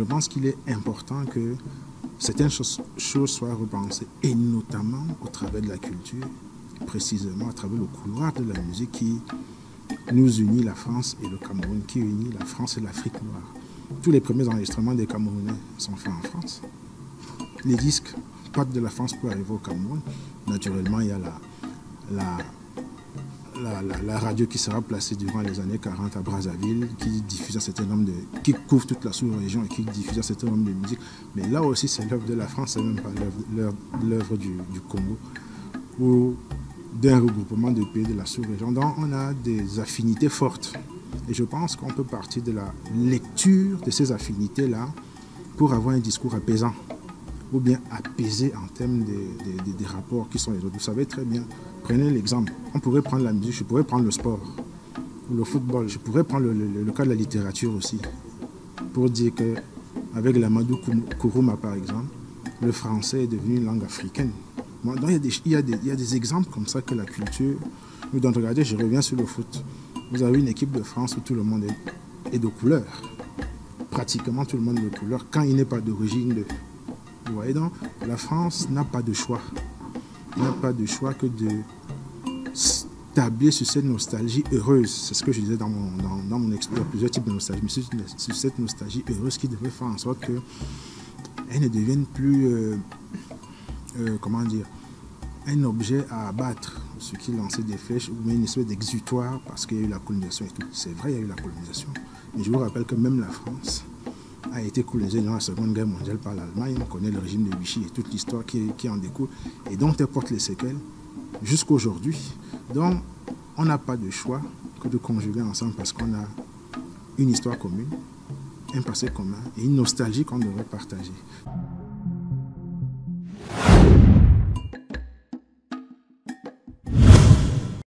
je pense qu'il est important que certaines choses soient repensées, et notamment au travers de la culture, précisément à travers le couloir de la musique qui nous unit, la France et le Cameroun, qui unit la France et l'Afrique noire. Tous les premiers enregistrements des Camerounais sont faits en France. Les disques partent de la France pour arriver au Cameroun. Naturellement, il y a la radio qui sera placée durant les années 40 à Brazzaville, qui diffuse un certain nombre qui couvre toute la sous-région et qui diffuse un certain nombre de musiques. Mais là aussi, c'est l'œuvre de la France, c'est même pas l'œuvre du Congo, ou d'un regroupement de pays de la sous-région. Donc, on a des affinités fortes. Et je pense qu'on peut partir de la lecture de ces affinités-là pour avoir un discours apaisant, ou bien apaisé en termes des rapports qui sont les autres. Vous savez très bien, prenez l'exemple, on pourrait prendre la musique, je pourrais prendre le sport, ou le football, je pourrais prendre le cas de la littérature aussi, pour dire qu'avec l'Amadou Kourouma par exemple, le français est devenu une langue africaine. Bon, donc il y a des exemples comme ça que la culture nous donne. Regardez, je reviens sur le foot. Vous avez une équipe de France où tout le monde est de couleur. Pratiquement tout le monde est de couleur, quand il n'est pas d'origine de... Vous voyez donc, la France n'a pas de choix. N'a pas de choix que de s'établir sur cette nostalgie heureuse. C'est ce que je disais dans mon exposé, plusieurs types de nostalgie, mais sur cette nostalgie heureuse qui devrait faire en sorte qu'elle ne devienne plus, comment dire, un objet à abattre, ce qui lançait des flèches, ou même une espèce d'exutoire parce qu'il y a eu la colonisation et tout. C'est vrai, il y a eu la colonisation. Mais je vous rappelle que même la France a été colonisée durant la Seconde Guerre mondiale par l'Allemagne. On connaît le régime de Vichy et toute l'histoire qui en découle et dont elle porte les séquelles jusqu'à aujourd'hui. Donc, on n'a pas de choix que de conjuguer ensemble parce qu'on a une histoire commune, un passé commun et une nostalgie qu'on devrait partager.